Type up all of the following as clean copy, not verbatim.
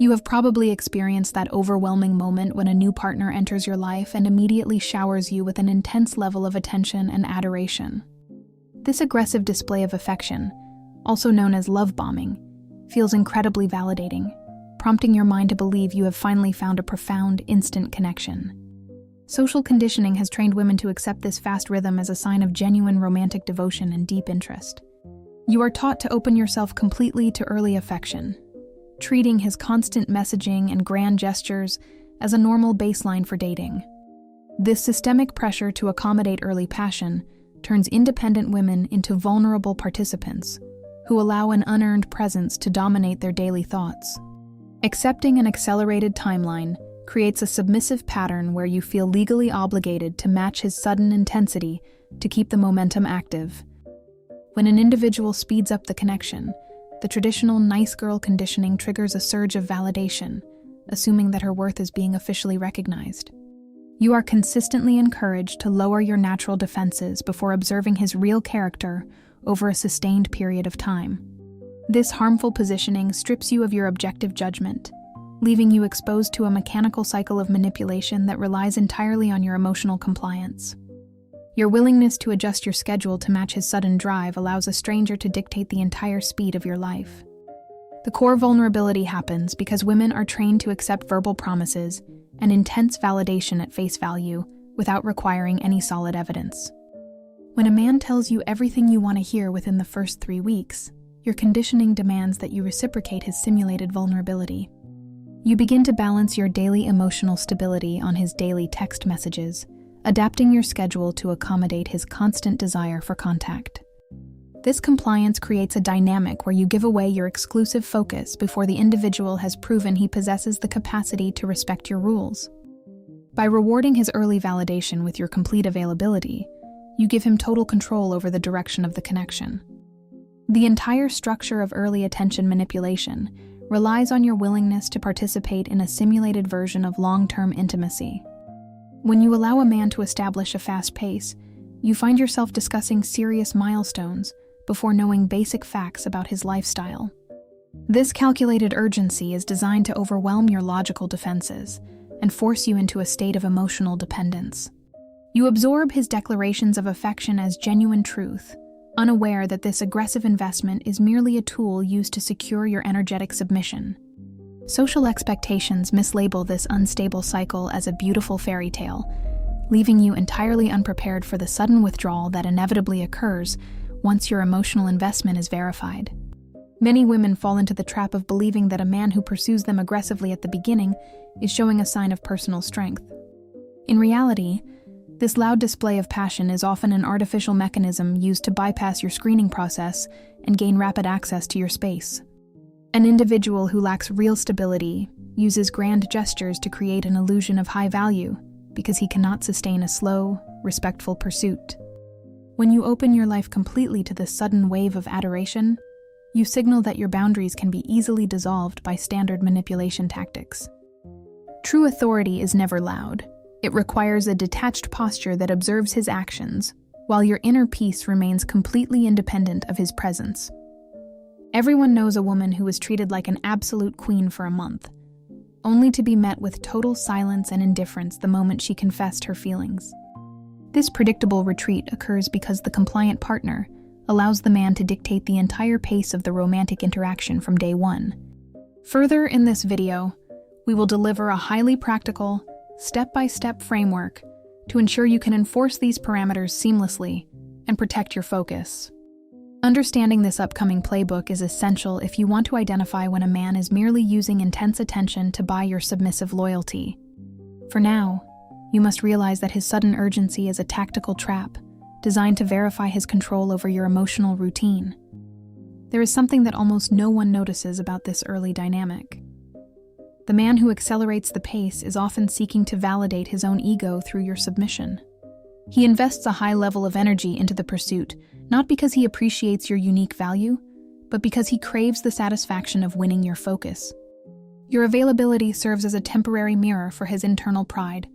You have probably experienced that overwhelming moment when a new partner enters your life and immediately showers you with an intense level of attention and adoration. This aggressive display of affection, also known as love bombing, feels incredibly validating, prompting your mind to believe you have finally found a profound, instant connection. Social conditioning has trained women to accept this fast rhythm as a sign of genuine romantic devotion and deep interest. You are taught to open yourself completely to early affection, treating his constant messaging and grand gestures as a normal baseline for dating. This systemic pressure to accommodate early passion turns independent women into vulnerable participants who allow an unearned presence to dominate their daily thoughts. Accepting an accelerated timeline creates a submissive pattern where you feel legally obligated to match his sudden intensity to keep the momentum active. When an individual speeds up the connection, the traditional nice girl conditioning triggers a surge of validation, assuming that her worth is being officially recognized. You are consistently encouraged to lower your natural defenses before observing his real character over a sustained period of time. This harmful positioning strips you of your objective judgment, leaving you exposed to a mechanical cycle of manipulation that relies entirely on your emotional compliance. Your willingness to adjust your schedule to match his sudden drive allows a stranger to dictate the entire speed of your life. The core vulnerability happens because women are trained to accept verbal promises and intense validation at face value without requiring any solid evidence. When a man tells you everything you want to hear within the first 3 weeks, your conditioning demands that you reciprocate his simulated vulnerability. You begin to balance your daily emotional stability on his daily text messages, adapting your schedule to accommodate his constant desire for contact. This compliance creates a dynamic where you give away your exclusive focus before the individual has proven he possesses the capacity to respect your rules. By rewarding his early validation with your complete availability, you give him total control over the direction of the connection. The entire structure of early attention manipulation relies on your willingness to participate in a simulated version of long-term intimacy. When you allow a man to establish a fast pace, you find yourself discussing serious milestones before knowing basic facts about his lifestyle. This calculated urgency is designed to overwhelm your logical defenses and force you into a state of emotional dependence. You absorb his declarations of affection as genuine truth, unaware that this aggressive investment is merely a tool used to secure your energetic submission. Social expectations mislabel this unstable cycle as a beautiful fairy tale, leaving you entirely unprepared for the sudden withdrawal that inevitably occurs once your emotional investment is verified. Many women fall into the trap of believing that a man who pursues them aggressively at the beginning is showing a sign of personal strength. In reality, this loud display of passion is often an artificial mechanism used to bypass your screening process and gain rapid access to your space. An individual who lacks real stability uses grand gestures to create an illusion of high value because he cannot sustain a slow, respectful pursuit. When you open your life completely to this sudden wave of adoration, you signal that your boundaries can be easily dissolved by standard manipulation tactics. True authority is never loud. It requires a detached posture that observes his actions, while your inner peace remains completely independent of his presence. Everyone knows a woman who was treated like an absolute queen for a month, only to be met with total silence and indifference the moment she confessed her feelings. This predictable retreat occurs because the compliant partner allows the man to dictate the entire pace of the romantic interaction from day one. Further in this video, we will deliver a highly practical, step-by-step framework to ensure you can enforce these parameters seamlessly and protect your focus. Understanding this upcoming playbook is essential if you want to identify when a man is merely using intense attention to buy your submissive loyalty. For now, you must realize that his sudden urgency is a tactical trap designed to verify his control over your emotional routine. There is something that almost no one notices about this early dynamic. The man who accelerates the pace is often seeking to validate his own ego through your submission. He invests a high level of energy into the pursuit, not because he appreciates your unique value, but because he craves the satisfaction of winning your focus. Your availability serves as a temporary mirror for his internal pride,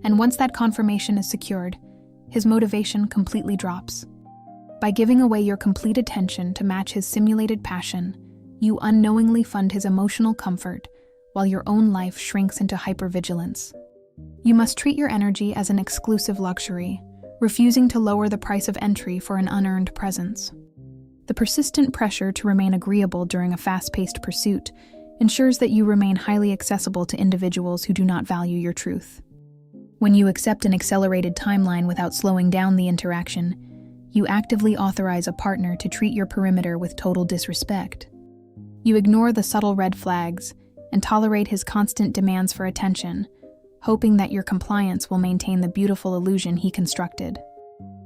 and once that confirmation is secured, his motivation completely drops. By giving away your complete attention to match his simulated passion, you unknowingly fund his emotional comfort while your own life shrinks into hypervigilance. You must treat your energy as an exclusive luxury, refusing to lower the price of entry for an unearned presence. The persistent pressure to remain agreeable during a fast-paced pursuit ensures that you remain highly accessible to individuals who do not value your truth. When you accept an accelerated timeline without slowing down the interaction, you actively authorize a partner to treat your perimeter with total disrespect. You ignore the subtle red flags and tolerate his constant demands for attention, hoping that your compliance will maintain the beautiful illusion he constructed.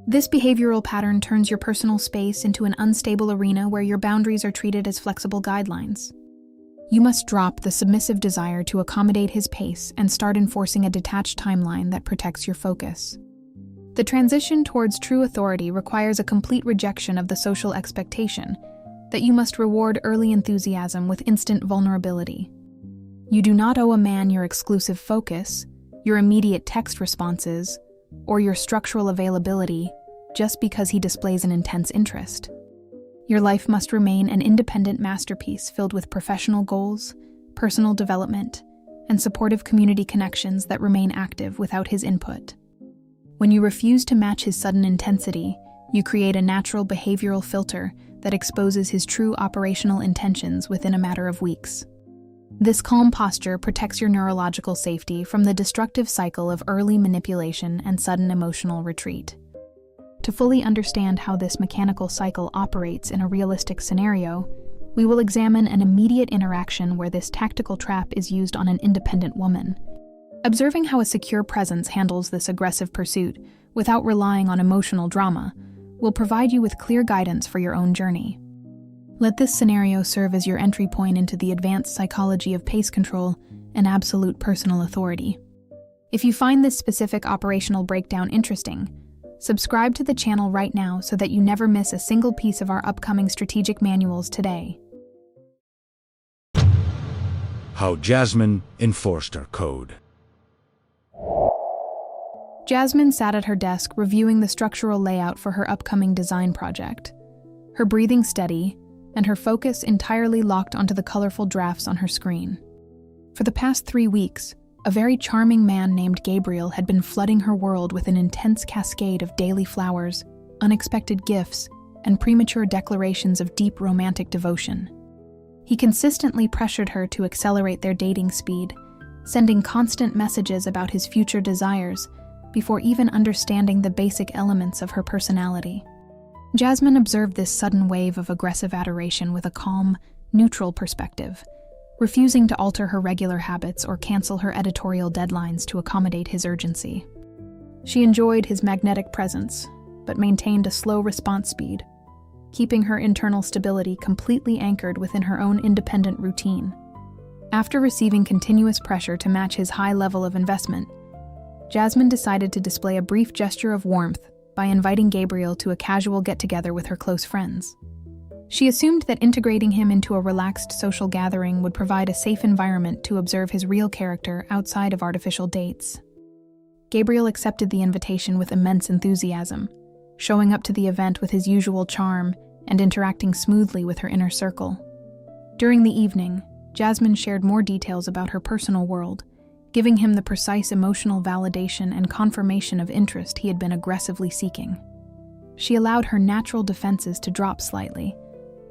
This behavioral pattern turns your personal space into an unstable arena where your boundaries are treated as flexible guidelines. You must drop the submissive desire to accommodate his pace and start enforcing a detached timeline that protects your focus. The transition towards true authority requires a complete rejection of the social expectation that you must reward early enthusiasm with instant vulnerability. You do not owe a man your exclusive focus, your immediate text responses, or your structural availability just because he displays an intense interest. Your life must remain an independent masterpiece filled with professional goals, personal development, and supportive community connections that remain active without his input. When you refuse to match his sudden intensity, you create a natural behavioral filter that exposes his true operational intentions within a matter of weeks. This calm posture protects your neurological safety from the destructive cycle of early manipulation and sudden emotional retreat. To fully understand how this mechanical cycle operates in a realistic scenario, we will examine an immediate interaction where this tactical trap is used on an independent woman. Observing how a secure presence handles this aggressive pursuit without relying on emotional drama will provide you with clear guidance for your own journey. Let this scenario serve as your entry point into the advanced psychology of pace control and absolute personal authority. If you find this specific operational breakdown interesting, subscribe to the channel right now so that you never miss a single piece of our upcoming strategic manuals today. How Jasmine enforced her code. Jasmine sat at her desk reviewing the structural layout for her upcoming design project. Her breathing steady, and her focus entirely locked onto the colorful drafts on her screen. For the past 3 weeks, a very charming man named Gabriel had been flooding her world with an intense cascade of daily flowers, unexpected gifts, and premature declarations of deep romantic devotion. He consistently pressured her to accelerate their dating speed, sending constant messages about his future desires before even understanding the basic elements of her personality. Jasmine observed this sudden wave of aggressive adoration with a calm, neutral perspective, refusing to alter her regular habits or cancel her editorial deadlines to accommodate his urgency. She enjoyed his magnetic presence, but maintained a slow response speed, keeping her internal stability completely anchored within her own independent routine. After receiving continuous pressure to match his high level of investment, Jasmine decided to display a brief gesture of warmth by inviting Gabriel to a casual get-together with her close friends. She assumed that integrating him into a relaxed social gathering would provide a safe environment to observe his real character outside of artificial dates. Gabriel accepted the invitation with immense enthusiasm, showing up to the event with his usual charm and interacting smoothly with her inner circle. During the evening, Jasmine shared more details about her personal world, giving him the precise emotional validation and confirmation of interest he had been aggressively seeking. She allowed her natural defenses to drop slightly,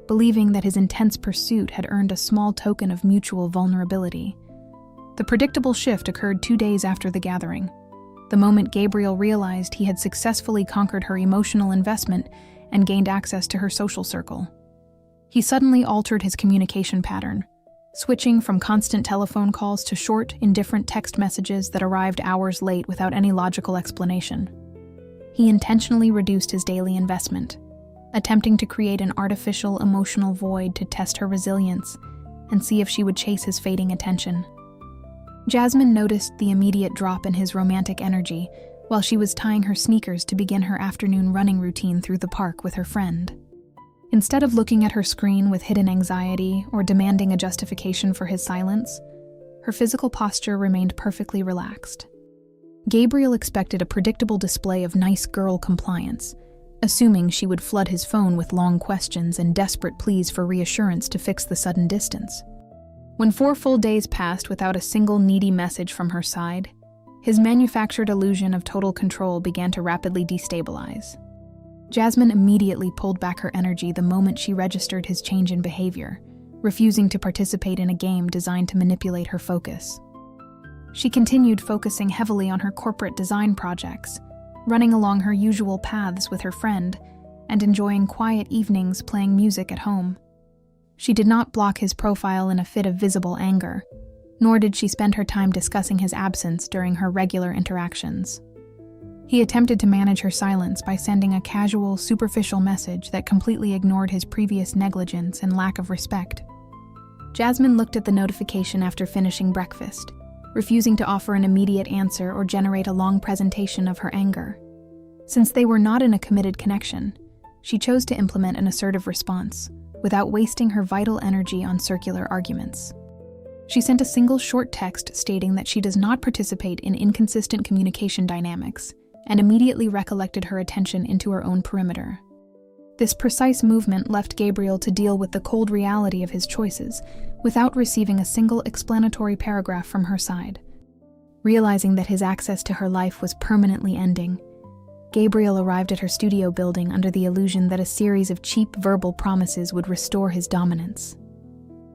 believing that his intense pursuit had earned a small token of mutual vulnerability. The predictable shift occurred 2 days after the gathering, the moment Gabriel realized he had successfully conquered her emotional investment and gained access to her social circle. He suddenly altered his communication pattern, switching from constant telephone calls to short, indifferent text messages that arrived hours late without any logical explanation. He intentionally reduced his daily investment, attempting to create an artificial emotional void to test her resilience and see if she would chase his fading attention. Jasmine noticed the immediate drop in his romantic energy while she was tying her sneakers to begin her afternoon running routine through the park with her friend. Instead of looking at her screen with hidden anxiety or demanding a justification for his silence, her physical posture remained perfectly relaxed. Gabriel expected a predictable display of nice girl compliance, assuming she would flood his phone with long questions and desperate pleas for reassurance to fix the sudden distance. When 4 full days passed without a single needy message from her side, his manufactured illusion of total control began to rapidly destabilize. Jasmine immediately pulled back her energy the moment she registered his change in behavior, refusing to participate in a game designed to manipulate her focus. She continued focusing heavily on her corporate design projects, running along her usual paths with her friend, and enjoying quiet evenings playing music at home. She did not block his profile in a fit of visible anger, nor did she spend her time discussing his absence during her regular interactions. He attempted to manage her silence by sending a casual, superficial message that completely ignored his previous negligence and lack of respect. Jasmine looked at the notification after finishing breakfast, refusing to offer an immediate answer or generate a long presentation of her anger. Since they were not in a committed connection, she chose to implement an assertive response, without wasting her vital energy on circular arguments. She sent a single short text stating that she does not participate in inconsistent communication dynamics, and immediately recollected her attention into her own perimeter. This precise movement left Gabriel to deal with the cold reality of his choices, without receiving a single explanatory paragraph from her side. Realizing that his access to her life was permanently ending, Gabriel arrived at her studio building under the illusion that a series of cheap verbal promises would restore his dominance.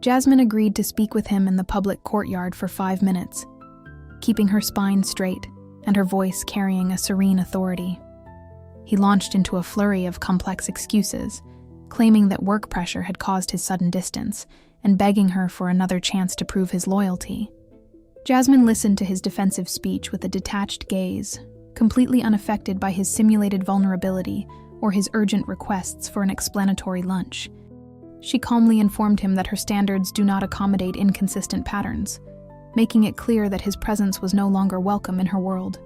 Jasmine agreed to speak with him in the public courtyard for 5 minutes, keeping her spine straight and her voice carrying a serene authority. He launched into a flurry of complex excuses, claiming that work pressure had caused his sudden distance, and begging her for another chance to prove his loyalty. Jasmine listened to his defensive speech with a detached gaze, completely unaffected by his simulated vulnerability or his urgent requests for an explanatory lunch. She calmly informed him that her standards do not accommodate inconsistent patterns, making it clear that his presence was no longer welcome in her world.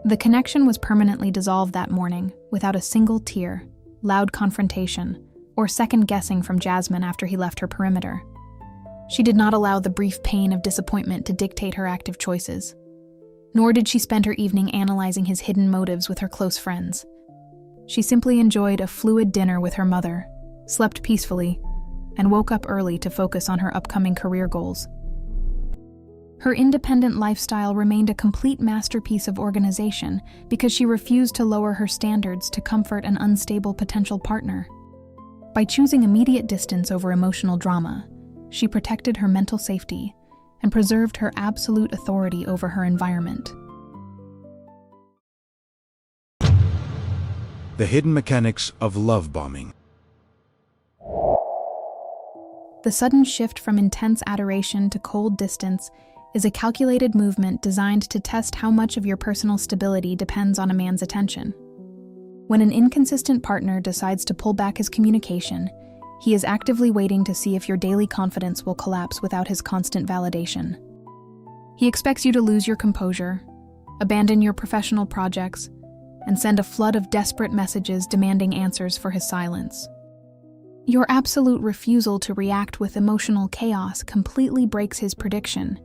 The connection was permanently dissolved that morning, without a single tear, loud confrontation, or second-guessing from Jasmine after he left her perimeter. She did not allow the brief pain of disappointment to dictate her active choices. Nor did she spend her evening analyzing his hidden motives with her close friends. She simply enjoyed a fluid dinner with her mother, slept peacefully, and woke up early to focus on her upcoming career goals. Her independent lifestyle remained a complete masterpiece of organization because she refused to lower her standards to comfort an unstable potential partner. By choosing immediate distance over emotional drama, she protected her mental safety and preserved her absolute authority over her environment. The hidden mechanics of love bombing. The sudden shift from intense adoration to cold distance is a calculated movement designed to test how much of your personal stability depends on a man's attention. When an inconsistent partner decides to pull back his communication, he is actively waiting to see if your daily confidence will collapse without his constant validation. He expects you to lose your composure, abandon your professional projects, and send a flood of desperate messages demanding answers for his silence. Your absolute refusal to react with emotional chaos completely breaks his prediction,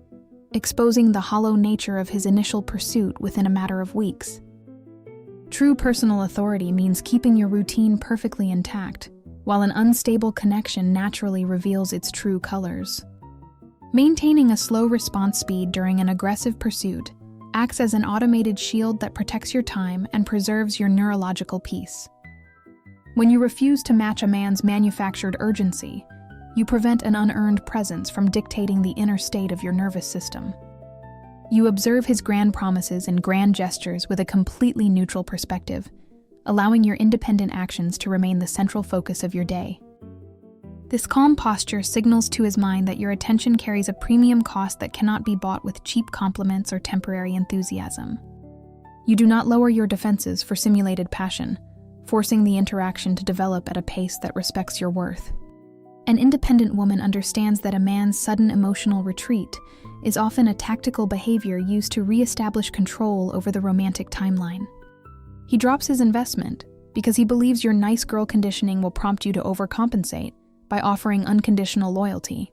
exposing the hollow nature of his initial pursuit within a matter of weeks. True personal authority means keeping your routine perfectly intact, while an unstable connection naturally reveals its true colors. Maintaining a slow response speed during an aggressive pursuit acts as an automated shield that protects your time and preserves your neurological peace. When you refuse to match a man's manufactured urgency, you prevent an unearned presence from dictating the inner state of your nervous system. You observe his grand promises and grand gestures with a completely neutral perspective, allowing your independent actions to remain the central focus of your day. This calm posture signals to his mind that your attention carries a premium cost that cannot be bought with cheap compliments or temporary enthusiasm. You do not lower your defenses for simulated passion, forcing the interaction to develop at a pace that respects your worth. An independent woman understands that a man's sudden emotional retreat is often a tactical behavior used to re-establish control over the romantic timeline. He drops his investment because he believes your nice girl conditioning will prompt you to overcompensate by offering unconditional loyalty.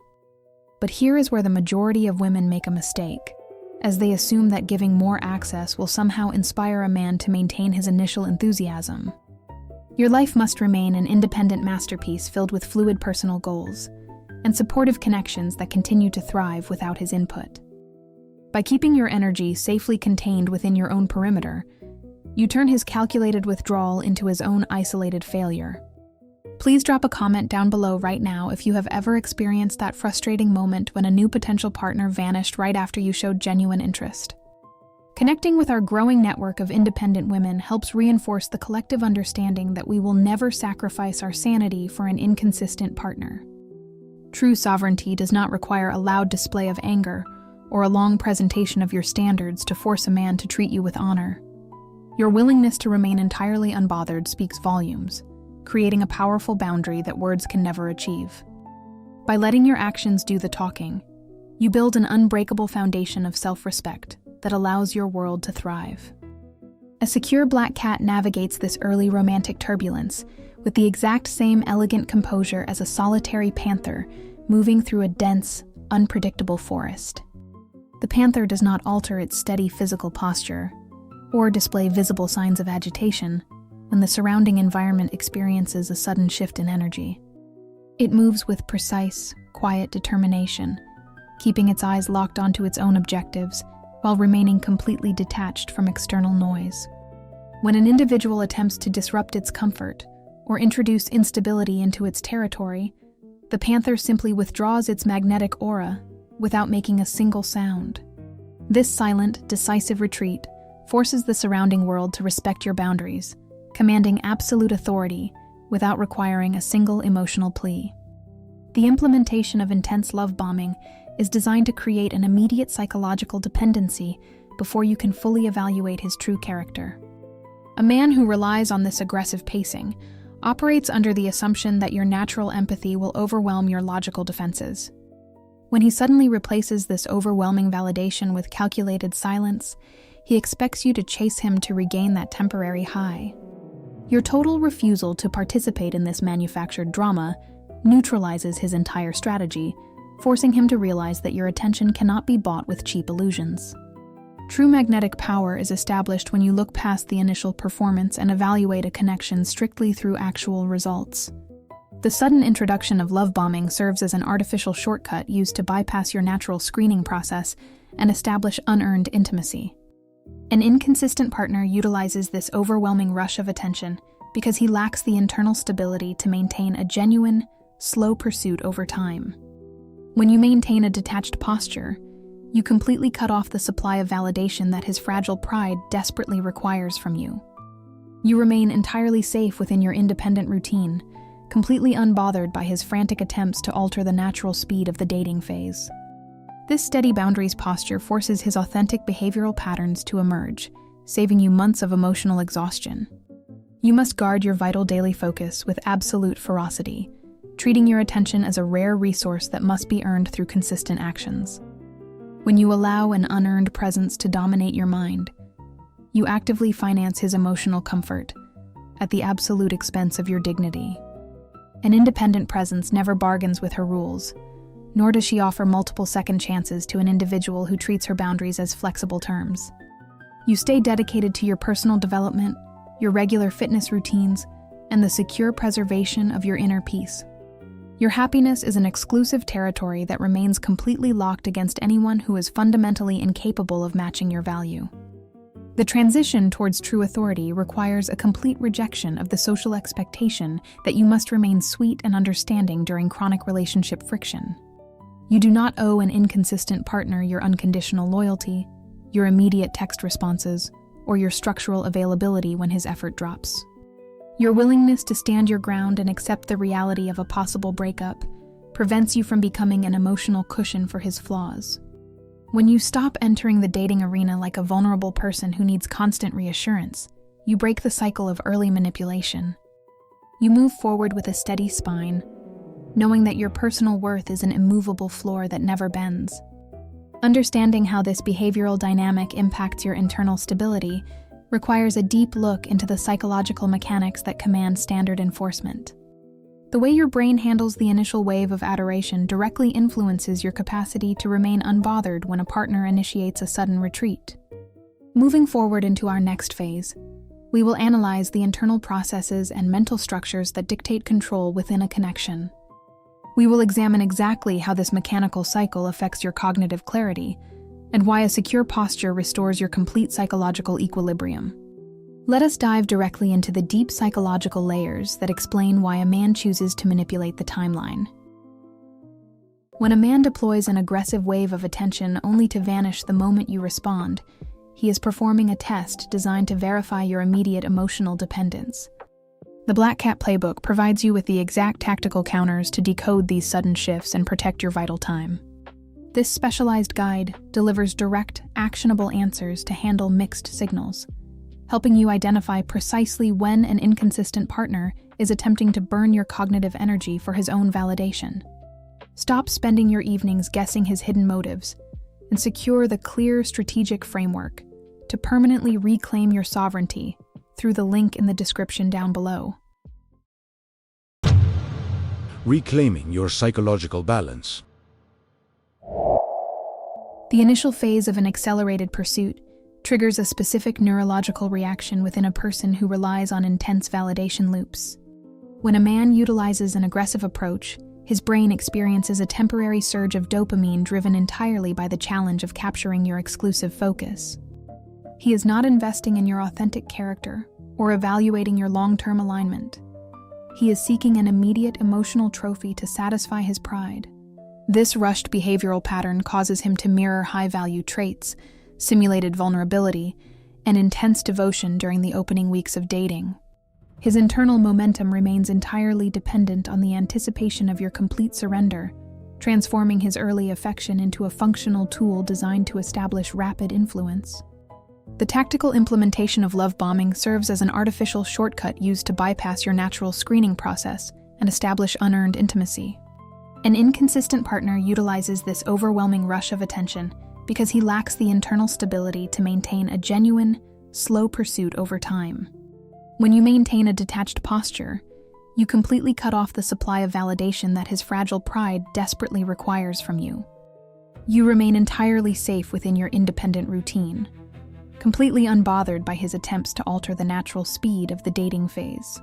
But here is where the majority of women make a mistake, as they assume that giving more access will somehow inspire a man to maintain his initial enthusiasm. Your life must remain an independent masterpiece filled with fluid personal goals, and supportive connections that continue to thrive without his input. By keeping your energy safely contained within your own perimeter, you turn his calculated withdrawal into his own isolated failure. Please drop a comment down below right now if you have ever experienced that frustrating moment when a new potential partner vanished right after you showed genuine interest. Connecting with our growing network of independent women helps reinforce the collective understanding that we will never sacrifice our sanity for an inconsistent partner. True sovereignty does not require a loud display of anger or a long presentation of your standards to force a man to treat you with honor. Your willingness to remain entirely unbothered speaks volumes, creating a powerful boundary that words can never achieve. By letting your actions do the talking, you build an unbreakable foundation of self-respect that allows your world to thrive. A secure black cat navigates this early romantic turbulence with the exact same elegant composure as a solitary panther moving through a dense, unpredictable forest. The panther does not alter its steady physical posture or display visible signs of agitation when the surrounding environment experiences a sudden shift in energy. It moves with precise, quiet determination, keeping its eyes locked onto its own objectives while remaining completely detached from external noise. When an individual attempts to disrupt its comfort or introduce instability into its territory, the panther simply withdraws its magnetic aura without making a single sound. This silent, decisive retreat forces the surrounding world to respect your boundaries, commanding absolute authority without requiring a single emotional plea. The implementation of intense love bombing is designed to create an immediate psychological dependency before you can fully evaluate his true character. A man who relies on this aggressive pacing operates under the assumption that your natural empathy will overwhelm your logical defenses. When he suddenly replaces this overwhelming validation with calculated silence, he expects you to chase him to regain that temporary high. Your total refusal to participate in this manufactured drama neutralizes his entire strategy, forcing him to realize that your attention cannot be bought with cheap illusions. True magnetic power is established when you look past the initial performance and evaluate a connection strictly through actual results. The sudden introduction of love bombing serves as an artificial shortcut used to bypass your natural screening process and establish unearned intimacy. An inconsistent partner utilizes this overwhelming rush of attention because he lacks the internal stability to maintain a genuine, slow pursuit over time. When you maintain a detached posture, you completely cut off the supply of validation that his fragile pride desperately requires from you. You remain entirely safe within your independent routine, completely unbothered by his frantic attempts to alter the natural speed of the dating phase. This steady boundaries posture forces his authentic behavioral patterns to emerge, saving you months of emotional exhaustion. You must guard your vital daily focus with absolute ferocity, treating your attention as a rare resource that must be earned through consistent actions. When you allow an unearned presence to dominate your mind, you actively finance his emotional comfort at the absolute expense of your dignity. An independent presence never bargains with her rules, nor does she offer multiple second chances to an individual who treats her boundaries as flexible terms. You stay dedicated to your personal development, your regular fitness routines, and the secure preservation of your inner peace. Your happiness is an exclusive territory that remains completely locked against anyone who is fundamentally incapable of matching your value. The transition towards true authority requires a complete rejection of the social expectation that you must remain sweet and understanding during chronic relationship friction. You do not owe an inconsistent partner your unconditional loyalty, your immediate text responses, or your structural availability when his effort drops. Your willingness to stand your ground and accept the reality of a possible breakup prevents you from becoming an emotional cushion for his flaws. When you stop entering the dating arena like a vulnerable person who needs constant reassurance, you break the cycle of early manipulation. You move forward with a steady spine, knowing that your personal worth is an immovable floor that never bends. Understanding how this behavioral dynamic impacts your internal stability requires a deep look into the psychological mechanics that command standard enforcement. The way your brain handles the initial wave of adoration directly influences your capacity to remain unbothered when a partner initiates a sudden retreat. Moving forward into our next phase, we will analyze the internal processes and mental structures that dictate control within a connection. We will examine exactly how this mechanical cycle affects your cognitive clarity and why a secure posture restores your complete psychological equilibrium. Let us dive directly into the deep psychological layers that explain why a man chooses to manipulate the timeline. When a man deploys an aggressive wave of attention only to vanish the moment you respond, he is performing a test designed to verify your immediate emotional dependence. The Black Cat Playbook provides you with the exact tactical counters to decode these sudden shifts and protect your vital time. This specialized guide delivers direct, actionable answers to handle mixed signals, helping you identify precisely when an inconsistent partner is attempting to burn your cognitive energy for his own validation. Stop spending your evenings guessing his hidden motives and secure the clear strategic framework to permanently reclaim your sovereignty through the link in the description down below. Reclaiming your psychological balance. The initial phase of an accelerated pursuit triggers a specific neurological reaction within a person who relies on intense validation loops. When a man utilizes an aggressive approach, his brain experiences a temporary surge of dopamine driven entirely by the challenge of capturing your exclusive focus. He is not investing in your authentic character or evaluating your long-term alignment. He is seeking an immediate emotional trophy to satisfy his pride. This rushed behavioral pattern causes him to mirror high-value traits, simulated vulnerability, and intense devotion during the opening weeks of dating. His internal momentum remains entirely dependent on the anticipation of your complete surrender, transforming his early affection into a functional tool designed to establish rapid influence. The tactical implementation of love bombing serves as an artificial shortcut used to bypass your natural screening process and establish unearned intimacy. An inconsistent partner utilizes this overwhelming rush of attention because he lacks the internal stability to maintain a genuine, slow pursuit over time. When you maintain a detached posture, you completely cut off the supply of validation that his fragile pride desperately requires from you. You remain entirely safe within your independent routine, completely unbothered by his attempts to alter the natural speed of the dating phase.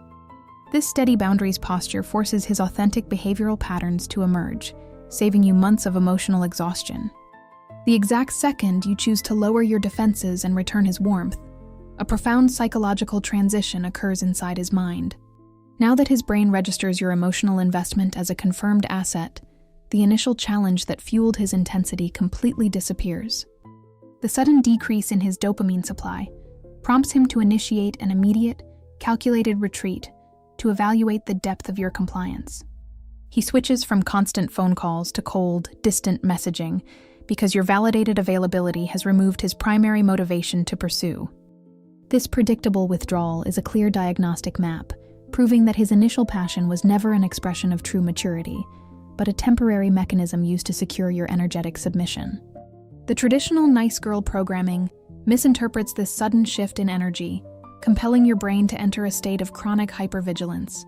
This steady boundaries posture forces his authentic behavioral patterns to emerge, saving you months of emotional exhaustion. The exact second you choose to lower your defenses and return his warmth, a profound psychological transition occurs inside his mind. Now that his brain registers your emotional investment as a confirmed asset, the initial challenge that fueled his intensity completely disappears. The sudden decrease in his dopamine supply prompts him to initiate an immediate, calculated retreat to evaluate the depth of your compliance. He switches from constant phone calls to cold, distant messaging because your validated availability has removed his primary motivation to pursue. This predictable withdrawal is a clear diagnostic map, proving that his initial passion was never an expression of true maturity, but a temporary mechanism used to secure your energetic submission. The traditional nice girl programming misinterprets this sudden shift in energy, compelling your brain to enter a state of chronic hypervigilance.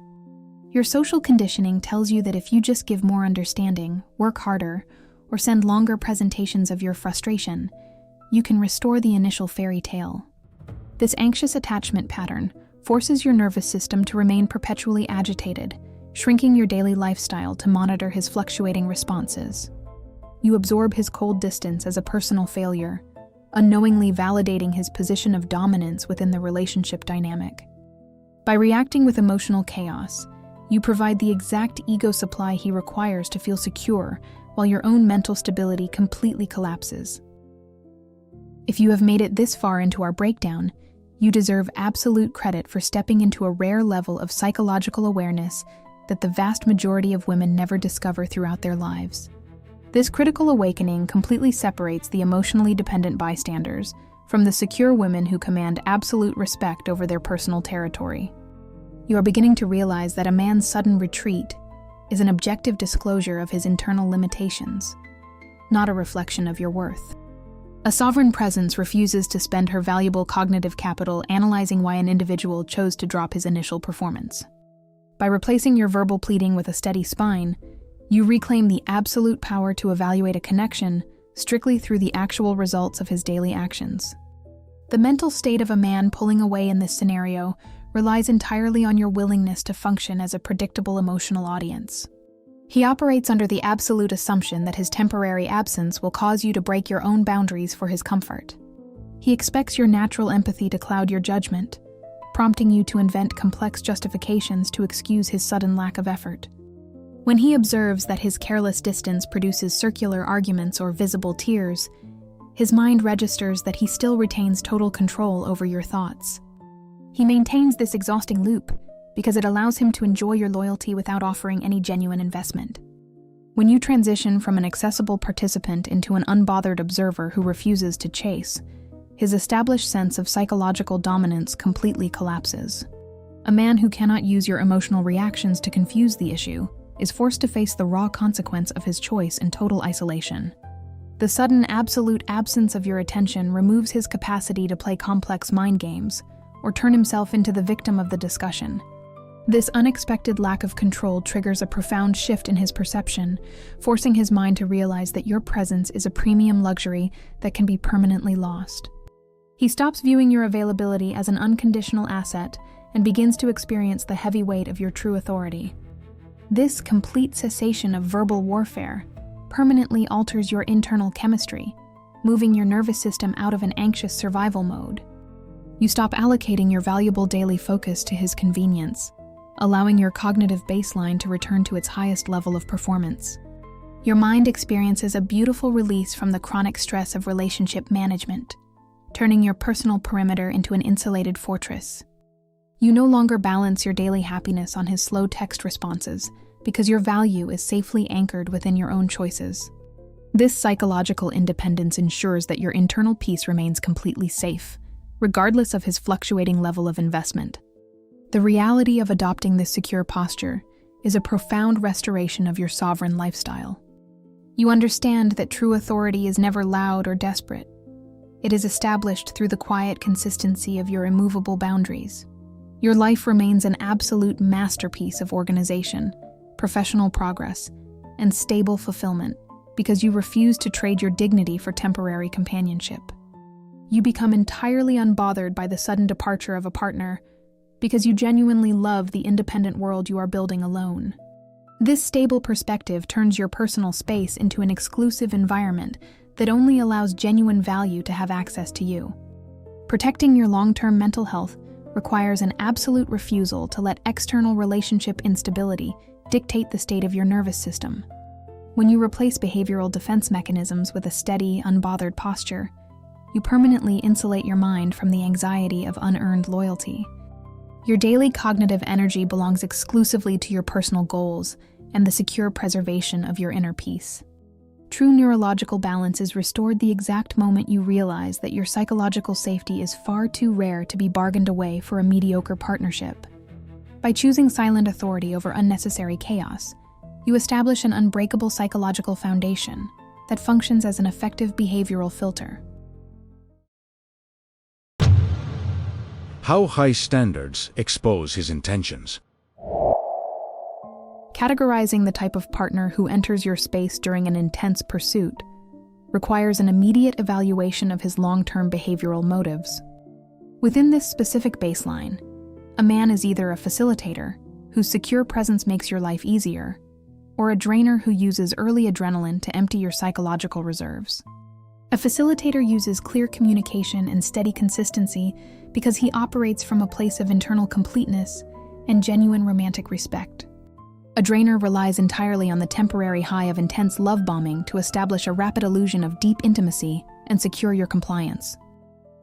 Your social conditioning tells you that if you just give more understanding, work harder, or send longer presentations of your frustration, you can restore the initial fairy tale. This anxious attachment pattern forces your nervous system to remain perpetually agitated, shrinking your daily lifestyle to monitor his fluctuating responses. You absorb his cold distance as a personal failure, unknowingly validating his position of dominance within the relationship dynamic. By reacting with emotional chaos, you provide the exact ego supply he requires to feel secure, while your own mental stability completely collapses. If you have made it this far into our breakdown, you deserve absolute credit for stepping into a rare level of psychological awareness that the vast majority of women never discover throughout their lives. This critical awakening completely separates the emotionally dependent bystanders from the secure women who command absolute respect over their personal territory. You are beginning to realize that a man's sudden retreat is an objective disclosure of his internal limitations, not a reflection of your worth. A sovereign presence refuses to spend her valuable cognitive capital analyzing why an individual chose to drop his initial performance. By replacing your verbal pleading with a steady spine, you reclaim the absolute power to evaluate a connection strictly through the actual results of his daily actions. The mental state of a man pulling away in this scenario relies entirely on your willingness to function as a predictable emotional audience. He operates under the absolute assumption that his temporary absence will cause you to break your own boundaries for his comfort. He expects your natural empathy to cloud your judgment, prompting you to invent complex justifications to excuse his sudden lack of effort. When he observes that his careless distance produces circular arguments or visible tears, his mind registers that he still retains total control over your thoughts. He maintains this exhausting loop because it allows him to enjoy your loyalty without offering any genuine investment. When you transition from an accessible participant into an unbothered observer who refuses to chase, his established sense of psychological dominance completely collapses. A man who cannot use your emotional reactions to confuse the issue is forced to face the raw consequence of his choice in total isolation. The sudden absolute absence of your attention removes his capacity to play complex mind games or turn himself into the victim of the discussion. This unexpected lack of control triggers a profound shift in his perception, forcing his mind to realize that your presence is a premium luxury that can be permanently lost. He stops viewing your availability as an unconditional asset and begins to experience the heavy weight of your true authority. This complete cessation of verbal warfare permanently alters your internal chemistry, moving your nervous system out of an anxious survival mode. You stop allocating your valuable daily focus to his convenience, allowing your cognitive baseline to return to its highest level of performance. Your mind experiences a beautiful release from the chronic stress of relationship management, turning your personal perimeter into an insulated fortress. You no longer balance your daily happiness on his slow text responses because your value is safely anchored within your own choices. This psychological independence ensures that your internal peace remains completely safe, regardless of his fluctuating level of investment. The reality of adopting this secure posture is a profound restoration of your sovereign lifestyle. You understand that true authority is never loud or desperate. It is established through the quiet consistency of your immovable boundaries. Your life remains an absolute masterpiece of organization, professional progress, and stable fulfillment because you refuse to trade your dignity for temporary companionship. You become entirely unbothered by the sudden departure of a partner because you genuinely love the independent world you are building alone. This stable perspective turns your personal space into an exclusive environment that only allows genuine value to have access to you. Protecting your long-term mental health requires an absolute refusal to let external relationship instability dictate the state of your nervous system. When you replace behavioral defense mechanisms with a steady, unbothered posture, you permanently insulate your mind from the anxiety of unearned loyalty. Your daily cognitive energy belongs exclusively to your personal goals and the secure preservation of your inner peace. True neurological balance is restored the exact moment you realize that your psychological safety is far too rare to be bargained away for a mediocre partnership. By choosing silent authority over unnecessary chaos, you establish an unbreakable psychological foundation that functions as an effective behavioral filter. How high standards expose his intentions. Categorizing the type of partner who enters your space during an intense pursuit requires an immediate evaluation of his long-term behavioral motives. Within this specific baseline, a man is either a facilitator, whose secure presence makes your life easier, or a drainer who uses early adrenaline to empty your psychological reserves. A facilitator uses clear communication and steady consistency because he operates from a place of internal completeness and genuine romantic respect. A drainer relies entirely on the temporary high of intense love bombing to establish a rapid illusion of deep intimacy and secure your compliance.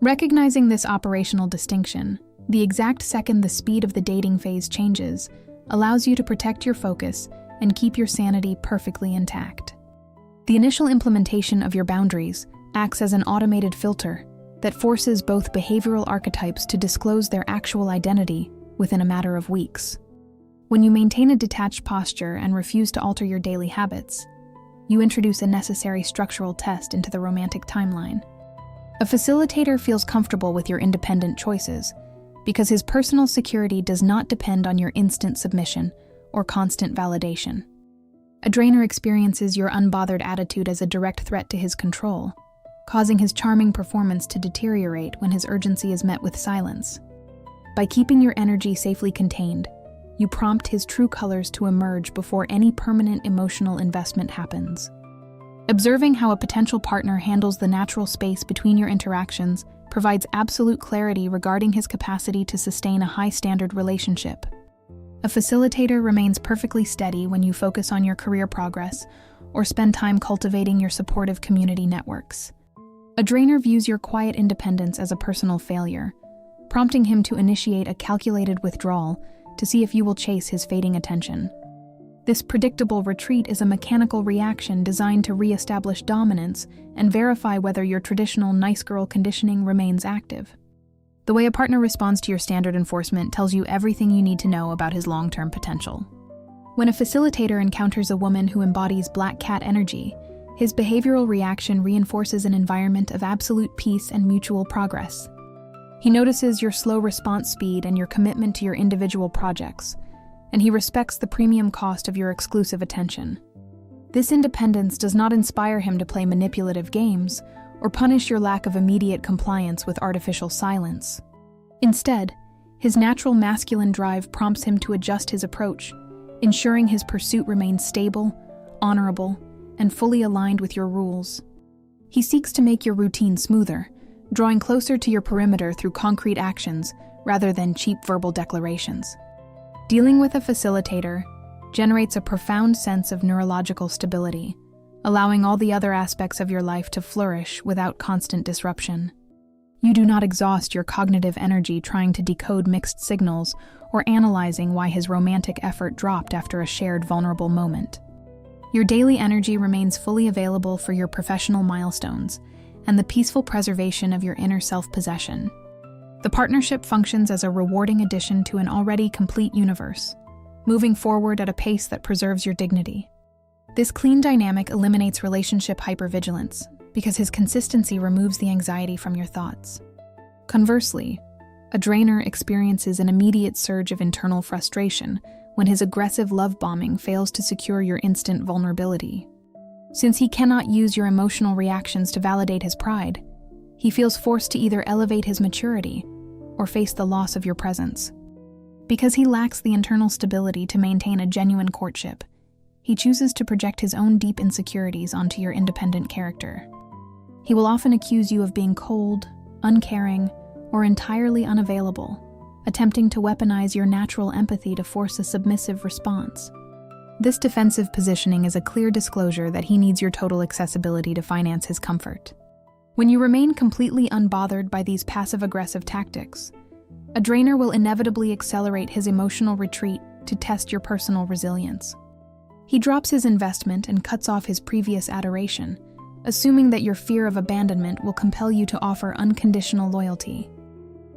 Recognizing this operational distinction, the exact second the speed of the dating phase changes allows you to protect your focus and keep your sanity perfectly intact. The initial implementation of your boundaries acts as an automated filter that forces both behavioral archetypes to disclose their actual identity within a matter of weeks. When you maintain a detached posture and refuse to alter your daily habits, you introduce a necessary structural test into the romantic timeline. A facilitator feels comfortable with your independent choices because his personal security does not depend on your instant submission or constant validation. A drainer experiences your unbothered attitude as a direct threat to his control, causing his charming performance to deteriorate when his urgency is met with silence. By keeping your energy safely contained, you prompt his true colors to emerge before any permanent emotional investment happens. Observing how a potential partner handles the natural space between your interactions provides absolute clarity regarding his capacity to sustain a high-standard relationship. A facilitator remains perfectly steady when you focus on your career progress or spend time cultivating your supportive community networks. A drainer views your quiet independence as a personal failure, prompting him to initiate a calculated withdrawal to see if you will chase his fading attention. This predictable retreat is a mechanical reaction designed to re-establish dominance and verify whether your traditional nice girl conditioning remains active. The way a partner responds to your standard enforcement tells you everything you need to know about his long-term potential. When a facilitator encounters a woman who embodies black cat energy, his behavioral reaction reinforces an environment of absolute peace and mutual progress. He notices your slow response speed and your commitment to your individual projects, and he respects the premium cost of your exclusive attention. This independence does not inspire him to play manipulative games or punish your lack of immediate compliance with artificial silence. Instead, his natural masculine drive prompts him to adjust his approach, ensuring his pursuit remains stable, honorable, and fully aligned with your rules. He seeks to make your routine smoother, drawing closer to your perimeter through concrete actions rather than cheap verbal declarations. Dealing with a facilitator generates a profound sense of neurological stability, allowing all the other aspects of your life to flourish without constant disruption. You do not exhaust your cognitive energy trying to decode mixed signals or analyzing why his romantic effort dropped after a shared vulnerable moment. Your daily energy remains fully available for your professional milestones and the peaceful preservation of your inner self-possession. The partnership functions as a rewarding addition to an already complete universe, moving forward at a pace that preserves your dignity. This clean dynamic eliminates relationship hypervigilance because his consistency removes the anxiety from your thoughts. Conversely, a drainer experiences an immediate surge of internal frustration when his aggressive love bombing fails to secure your instant vulnerability. Since he cannot use your emotional reactions to validate his pride, he feels forced to either elevate his maturity or face the loss of your presence. Because he lacks the internal stability to maintain a genuine courtship, he chooses to project his own deep insecurities onto your independent character. He will often accuse you of being cold, uncaring, or entirely unavailable, attempting to weaponize your natural empathy to force a submissive response. This defensive positioning is a clear disclosure that he needs your total accessibility to finance his comfort. When you remain completely unbothered by these passive-aggressive tactics, a drainer will inevitably accelerate his emotional retreat to test your personal resilience. He drops his investment and cuts off his previous adoration, assuming that your fear of abandonment will compel you to offer unconditional loyalty.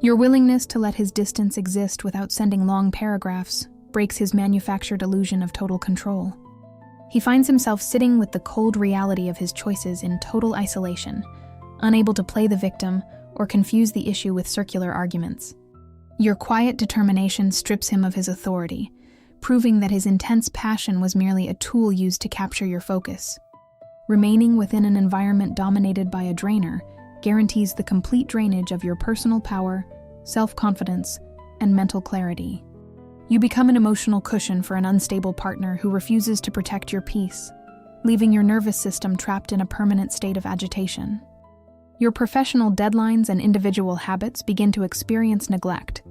Your willingness to let his distance exist without sending long paragraphs breaks his manufactured illusion of total control. He finds himself sitting with the cold reality of his choices in total isolation, unable to play the victim or confuse the issue with circular arguments. Your quiet determination strips him of his authority, proving that his intense passion was merely a tool used to capture your focus. Remaining within an environment dominated by a drainer guarantees the complete drainage of your personal power, self-confidence, and mental clarity. You become an emotional cushion for an unstable partner who refuses to protect your peace, leaving your nervous system trapped in a permanent state of agitation. Your professional deadlines and individual habits begin to experience neglect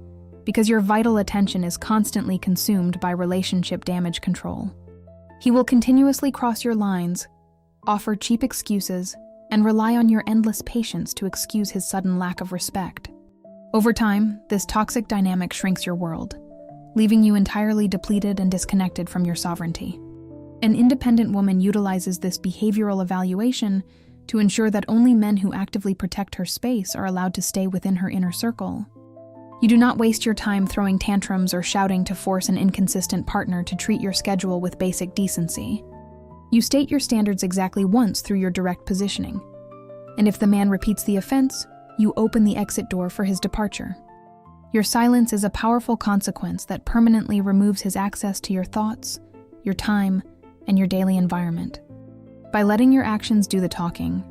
because your vital attention is constantly consumed by relationship damage control. He will continuously cross your lines, offer cheap excuses, and rely on your endless patience to excuse his sudden lack of respect. Over time, this toxic dynamic shrinks your world, leaving you entirely depleted and disconnected from your sovereignty. An independent woman utilizes this behavioral evaluation to ensure that only men who actively protect her space are allowed to stay within her inner circle. You do not waste your time throwing tantrums or shouting to force an inconsistent partner to treat your schedule with basic decency. You state your standards exactly once through your direct positioning, and if the man repeats the offense, you open the exit door for his departure. Your silence is a powerful consequence that permanently removes his access to your thoughts, your time, and your daily environment. By letting your actions do the talking,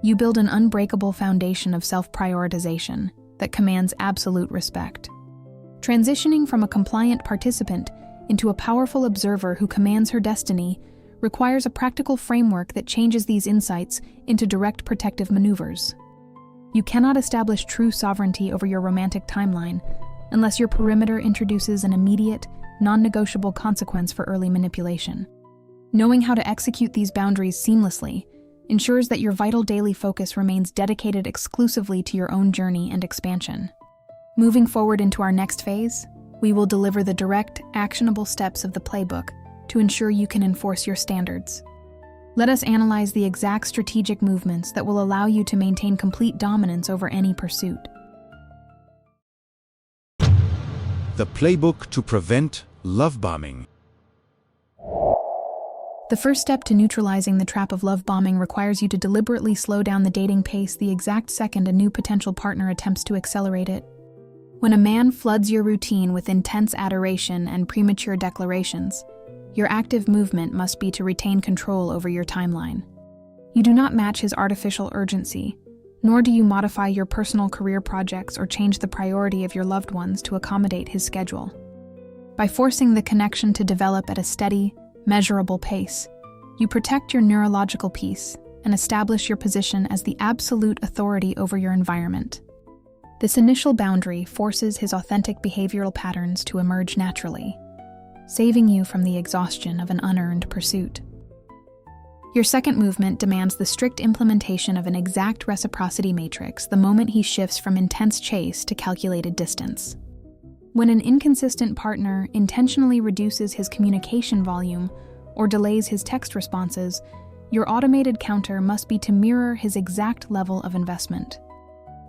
you build an unbreakable foundation of self-prioritization that commands absolute respect. Transitioning from a compliant participant into a powerful observer who commands her destiny requires a practical framework that changes these insights into direct protective maneuvers. You cannot establish true sovereignty over your romantic timeline unless your perimeter introduces an immediate, non-negotiable consequence for early manipulation. Knowing how to execute these boundaries seamlessly ensures that your vital daily focus remains dedicated exclusively to your own journey and expansion. Moving forward into our next phase, we will deliver the direct, actionable steps of the playbook to ensure you can enforce your standards. Let us analyze the exact strategic movements that will allow you to maintain complete dominance over any pursuit. The playbook to prevent love bombing. The first step to neutralizing the trap of love bombing requires you to deliberately slow down the dating pace the exact second a new potential partner attempts to accelerate it. When a man floods your routine with intense adoration and premature declarations, your active movement must be to retain control over your timeline. You do not match his artificial urgency, nor do you modify your personal career projects or change the priority of your loved ones to accommodate his schedule. By forcing the connection to develop at a steady, measurable pace, you protect your neurological peace and establish your position as the absolute authority over your environment. This initial boundary forces his authentic behavioral patterns to emerge naturally, saving you from the exhaustion of an unearned pursuit. Your second movement demands the strict implementation of an exact reciprocity matrix the moment he shifts from intense chase to calculated distance. When an inconsistent partner intentionally reduces his communication volume or delays his text responses, your automated counter must be to mirror his exact level of investment.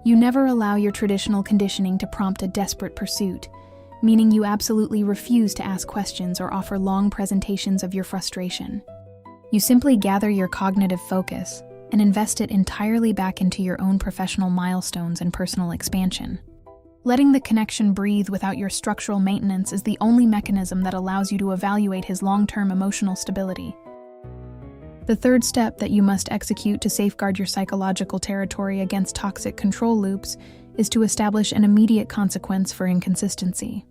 You never allow your traditional conditioning to prompt a desperate pursuit, meaning you absolutely refuse to ask questions or offer long presentations of your frustration. You simply gather your cognitive focus and invest it entirely back into your own professional milestones and personal expansion. Letting the connection breathe without your structural maintenance is the only mechanism that allows you to evaluate his long-term emotional stability. The third step that you must execute to safeguard your psychological territory against toxic control loops is to establish an immediate consequence for inconsistency.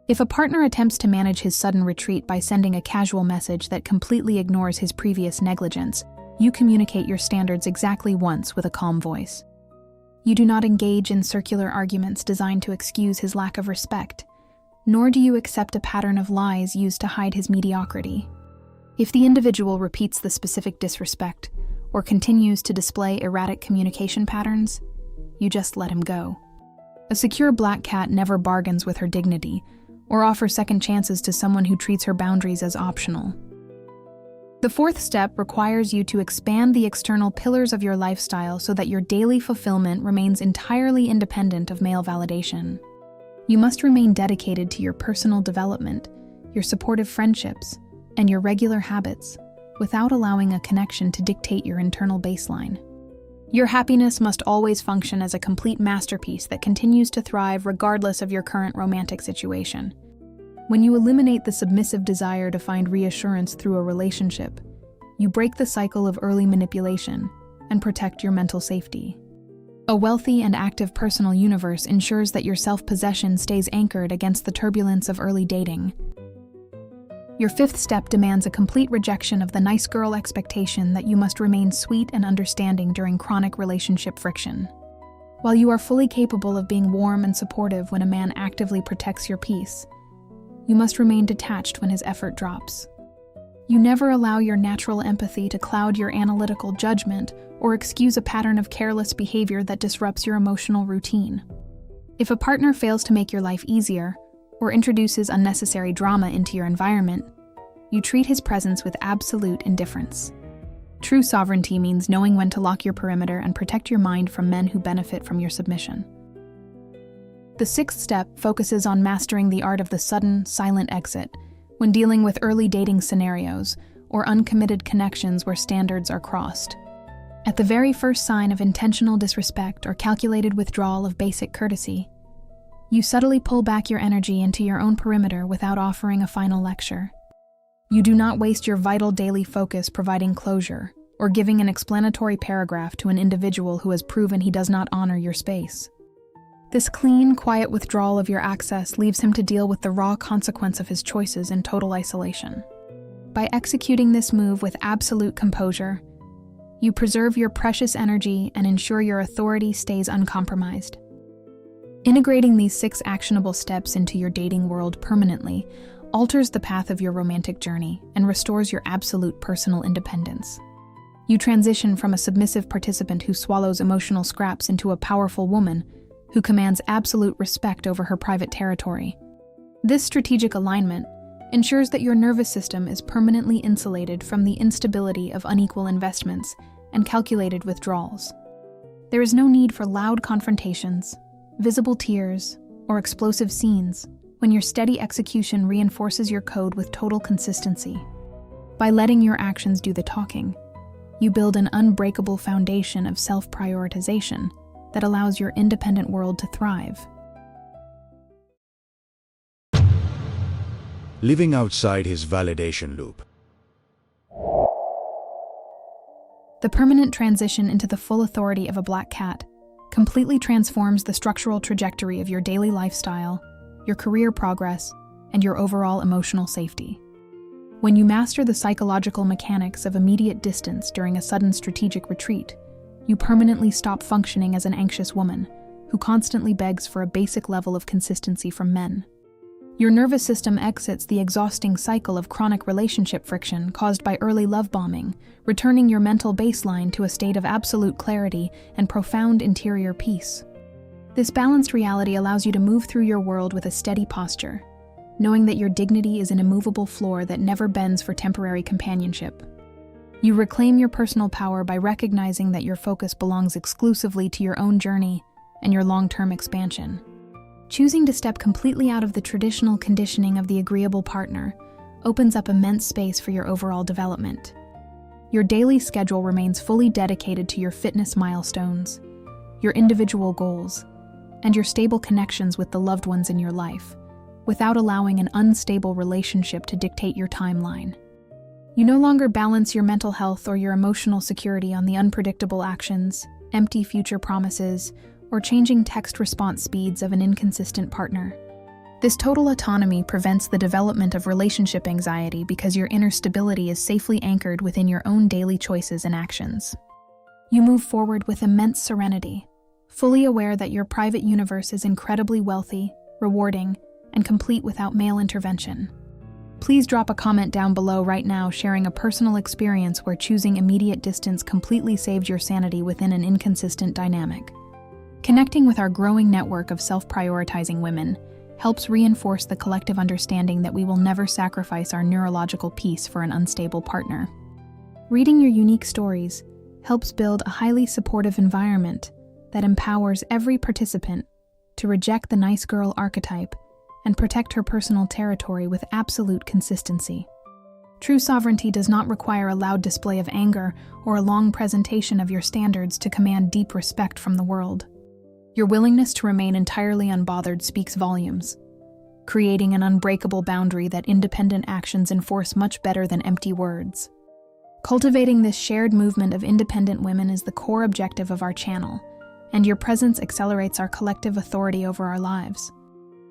If a partner attempts to manage his sudden retreat by sending a casual message that completely ignores his previous negligence, you communicate your standards exactly once with a calm voice. You do not engage in circular arguments designed to excuse his lack of respect, nor do you accept a pattern of lies used to hide his mediocrity. If the individual repeats the specific disrespect or continues to display erratic communication patterns, you just let him go. A secure black cat never bargains with her dignity or offers second chances to someone who treats her boundaries as optional. The fourth step requires you to expand the external pillars of your lifestyle so that your daily fulfillment remains entirely independent of male validation. You must remain dedicated to your personal development, your supportive friendships, and your regular habits without allowing a connection to dictate your internal baseline. Your happiness must always function as a complete masterpiece that continues to thrive regardless of your current romantic situation. When you eliminate the submissive desire to find reassurance through a relationship, you break the cycle of early manipulation and protect your mental safety. A wealthy and active personal universe ensures that your self-possession stays anchored against the turbulence of early dating. Your fifth step demands a complete rejection of the nice girl expectation that you must remain sweet and understanding during chronic relationship friction. While you are fully capable of being warm and supportive when a man actively protects your peace, you must remain detached when his effort drops. You never allow your natural empathy to cloud your analytical judgment or excuse a pattern of careless behavior that disrupts your emotional routine. If a partner fails to make your life easier, or introduces unnecessary drama into your environment, you treat his presence with absolute indifference. True sovereignty means knowing when to lock your perimeter and protect your mind from men who benefit from your submission. The sixth step focuses on mastering the art of the sudden, silent exit when dealing with early dating scenarios or uncommitted connections where standards are crossed. At the very first sign of intentional disrespect or calculated withdrawal of basic courtesy, you subtly pull back your energy into your own perimeter without offering a final lecture. You do not waste your vital daily focus providing closure or giving an explanatory paragraph to an individual who has proven he does not honor your space. This clean, quiet withdrawal of your access leaves him to deal with the raw consequence of his choices in total isolation. By executing this move with absolute composure, you preserve your precious energy and ensure your authority stays uncompromised. Integrating these 6 actionable steps into your dating world permanently alters the path of your romantic journey and restores your absolute personal independence. You transition from a submissive participant who swallows emotional scraps into a powerful woman who commands absolute respect over her private territory. This strategic alignment ensures that your nervous system is permanently insulated from the instability of unequal investments and calculated withdrawals. There is no need for loud confrontations, visible tears, or explosive scenes when your steady execution reinforces your code with total consistency. By letting your actions do the talking, you build an unbreakable foundation of self-prioritization that allows your independent world to thrive. Living outside his validation loop. The permanent transition into the full authority of a black cat completely transforms the structural trajectory of your daily lifestyle, your career progress, and your overall emotional safety. When you master the psychological mechanics of immediate distance during a sudden strategic retreat, you permanently stop functioning as an anxious woman who constantly begs for a basic level of consistency from men. Your nervous system exits the exhausting cycle of chronic relationship friction caused by early love bombing, returning your mental baseline to a state of absolute clarity and profound interior peace. This balanced reality allows you to move through your world with a steady posture, knowing that your dignity is an immovable floor that never bends for temporary companionship. You reclaim your personal power by recognizing that your focus belongs exclusively to your own journey and your long-term expansion. Choosing to step completely out of the traditional conditioning of the agreeable partner opens up immense space for your overall development. Your daily schedule remains fully dedicated to your fitness milestones, your individual goals, and your stable connections with the loved ones in your life, without allowing an unstable relationship to dictate your timeline. You no longer balance your mental health or your emotional security on the unpredictable actions, empty future promises, or changing text response speeds of an inconsistent partner. This total autonomy prevents the development of relationship anxiety because your inner stability is safely anchored within your own daily choices and actions. You move forward with immense serenity, fully aware that your private universe is incredibly wealthy, rewarding, and complete without male intervention. Please drop a comment down below right now sharing a personal experience where choosing immediate distance completely saved your sanity within an inconsistent dynamic. Connecting with our growing network of self-prioritizing women helps reinforce the collective understanding that we will never sacrifice our neurological peace for an unstable partner. Reading your unique stories helps build a highly supportive environment that empowers every participant to reject the nice girl archetype and protect her personal territory with absolute consistency. True sovereignty does not require a loud display of anger or a long presentation of your standards to command deep respect from the world. Your willingness to remain entirely unbothered speaks volumes, creating an unbreakable boundary that independent actions enforce much better than empty words. Cultivating this shared movement of independent women is the core objective of our channel, and your presence accelerates our collective authority over our lives.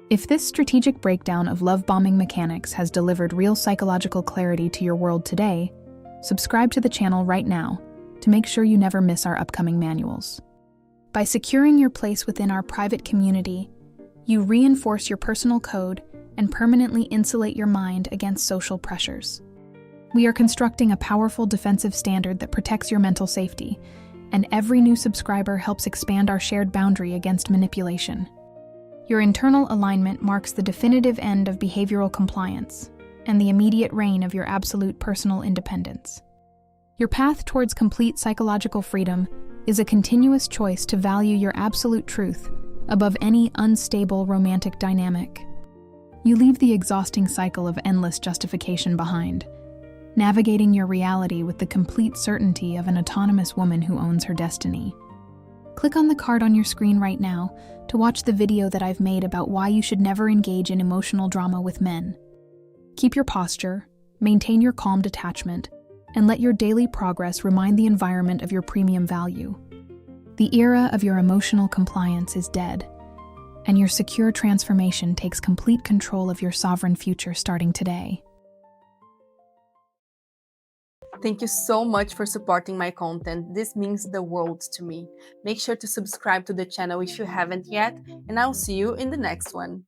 If this strategic breakdown of love-bombing mechanics has delivered real psychological clarity to your world today, subscribe to the channel right now to make sure you never miss our upcoming manuals. By securing your place within our private community, you reinforce your personal code and permanently insulate your mind against social pressures. We are constructing a powerful defensive standard that protects your mental safety, and every new subscriber helps expand our shared boundary against manipulation. Your internal alignment marks the definitive end of behavioral compliance and the immediate reign of your absolute personal independence. Your path towards complete psychological freedom is a continuous choice to value your absolute truth above any unstable romantic dynamic. You leave the exhausting cycle of endless justification behind, navigating your reality with the complete certainty of an autonomous woman who owns her destiny. Click on the card on your screen right now to watch the video that I've made about why you should never engage in emotional drama with men. Keep your posture, maintain your calm detachment, and let your daily progress remind the environment of your premium value. The era of your emotional compliance is dead, and your secure transformation takes complete control of your sovereign future starting today. Thank you so much for supporting my content. This means the world to me. Make sure to subscribe to the channel if you haven't yet, and I'll see you in the next one.